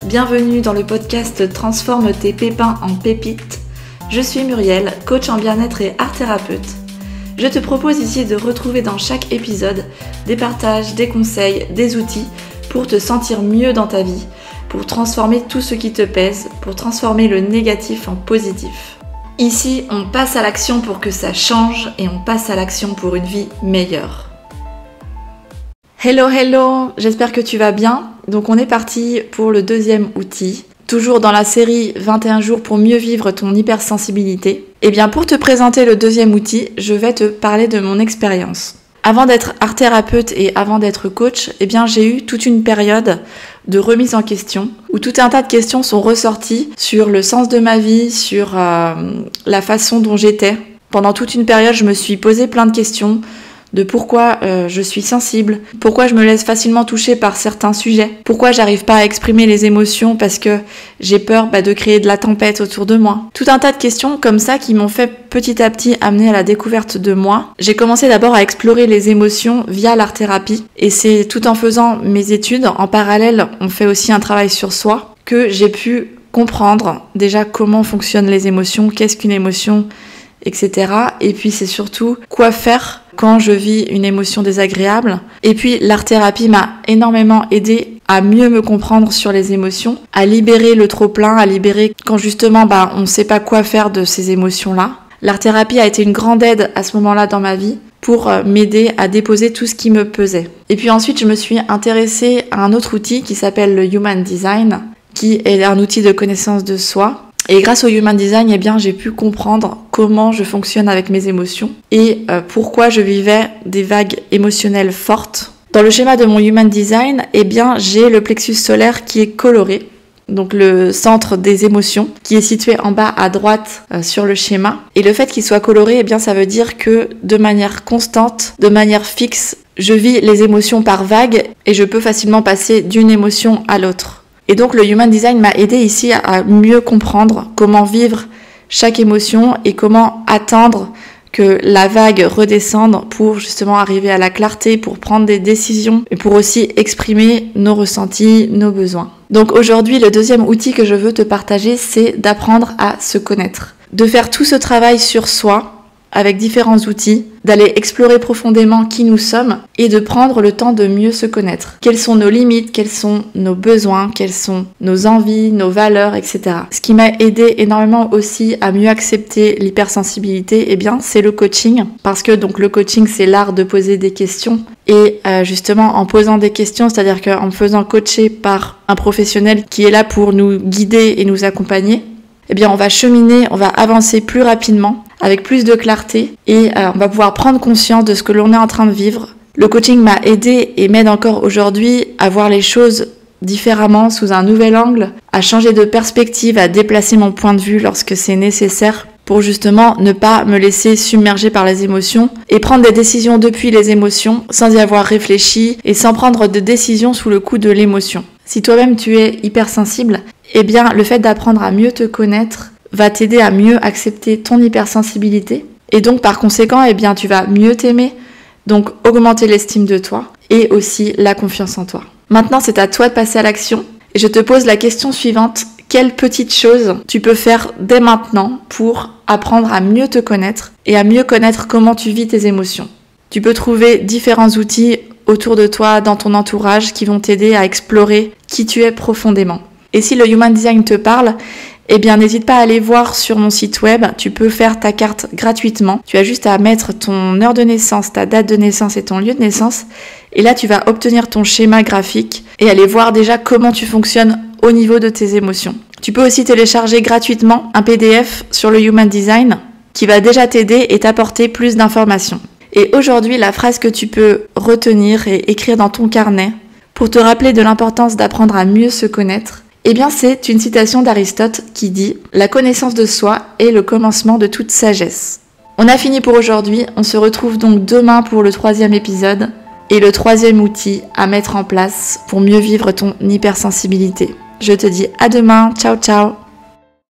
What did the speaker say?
bienvenue dans le podcast Transforme tes pépins en pépites. Je suis Muriel, coach en bien-être et art-thérapeute. Je te propose ici de retrouver dans chaque épisode des partages, des conseils, des outils pour te sentir mieux dans ta vie, pour transformer tout ce qui te pèse, pour transformer le négatif en positif. Ici, on passe à l'action pour que ça change et on passe à l'action pour une vie meilleure. Hello, j'espère que tu vas bien. Donc on est parti pour le deuxième outil, toujours dans la série 21 jours pour mieux vivre ton hypersensibilité. Et bien pour te présenter le deuxième outil, je vais te parler de mon expérience. Avant d'être art-thérapeute et avant d'être coach, eh bien j'ai eu toute une période de remise en question où tout un tas de questions sont ressorties sur le sens de ma vie, sur la façon dont j'étais. Pendant toute une période, je me suis posé plein de questions de pourquoi je suis sensible, pourquoi je me laisse facilement toucher par certains sujets, pourquoi j'arrive pas à exprimer les émotions parce que j'ai peur de créer de la tempête autour de moi. Tout un tas de questions comme ça qui m'ont fait petit à petit amener à la découverte de moi. J'ai commencé d'abord à explorer les émotions via l'art-thérapie et c'est tout en faisant mes études, en parallèle on fait aussi un travail sur soi, que j'ai pu comprendre déjà comment fonctionnent les émotions, qu'est-ce qu'une émotion, etc. Et puis c'est surtout quoi faire quand je vis une émotion désagréable. Et puis l'art-thérapie m'a énormément aidé à mieux me comprendre sur les émotions, à libérer le trop-plein, à libérer quand justement on ne sait pas quoi faire de ces émotions-là. L'art-thérapie a été une grande aide à ce moment-là dans ma vie pour m'aider à déposer tout ce qui me pesait. Et puis ensuite je me suis intéressée à un autre outil qui s'appelle le Human Design, qui est un outil de connaissance de soi. Et grâce au Human Design, j'ai pu comprendre comment je fonctionne avec mes émotions et pourquoi je vivais des vagues émotionnelles fortes. Dans le schéma de mon Human Design, j'ai le plexus solaire qui est coloré, donc le centre des émotions, qui est situé en bas à droite sur le schéma. Et le fait qu'il soit coloré, ça veut dire que de manière constante, de manière fixe, je vis les émotions par vagues et je peux facilement passer d'une émotion à l'autre. Et donc le Human Design m'a aidé ici à mieux comprendre comment vivre chaque émotion et comment attendre que la vague redescende pour justement arriver à la clarté, pour prendre des décisions et pour aussi exprimer nos ressentis, nos besoins. Donc aujourd'hui, le deuxième outil que je veux te partager, c'est d'apprendre à se connaître. De faire tout ce travail sur soi avec différents outils, d'aller explorer profondément qui nous sommes et de prendre le temps de mieux se connaître. Quelles sont nos limites, quels sont nos besoins, quelles sont nos envies, nos valeurs, etc. Ce qui m'a aidé énormément aussi à mieux accepter l'hypersensibilité, c'est le coaching. Parce que donc le coaching, c'est l'art de poser des questions. Et justement, en posant des questions, c'est-à-dire qu'en me faisant coacher par un professionnel qui est là pour nous guider et nous accompagner, on va cheminer, on va avancer plus rapidement, avec plus de clarté et on va pouvoir prendre conscience de ce que l'on est en train de vivre. Le coaching m'a aidé et m'aide encore aujourd'hui à voir les choses différemment, sous un nouvel angle, à changer de perspective, à déplacer mon point de vue lorsque c'est nécessaire pour justement ne pas me laisser submerger par les émotions et prendre des décisions depuis les émotions sans y avoir réfléchi et sans prendre de décisions sous le coup de l'émotion. Si toi-même tu es hypersensible, le fait d'apprendre à mieux te connaître va t'aider à mieux accepter ton hypersensibilité et donc par conséquent tu vas mieux t'aimer, donc augmenter l'estime de toi et aussi la confiance en toi. Maintenant c'est à toi de passer à l'action et je te pose la question suivante: quelles petites choses tu peux faire dès maintenant pour apprendre à mieux te connaître et à mieux connaître comment tu vis tes émotions? Tu peux trouver différents outils autour de toi, dans ton entourage, qui vont t'aider à explorer qui tu es profondément. Et si le Human Design te parle, n'hésite pas à aller voir sur mon site web, tu peux faire ta carte gratuitement. Tu as juste à mettre ton heure de naissance, ta date de naissance et ton lieu de naissance. Et là, tu vas obtenir ton schéma graphique et aller voir déjà comment tu fonctionnes au niveau de tes émotions. Tu peux aussi télécharger gratuitement un PDF sur le Human Design qui va déjà t'aider et t'apporter plus d'informations. Et aujourd'hui, la phrase que tu peux retenir et écrire dans ton carnet pour te rappeler de l'importance d'apprendre à mieux se connaître, c'est une citation d'Aristote qui dit « La connaissance de soi est le commencement de toute sagesse ». On a fini pour aujourd'hui, on se retrouve donc demain pour le 3e épisode et le 3e outil à mettre en place pour mieux vivre ton hypersensibilité. Je te dis à demain, ciao ciao.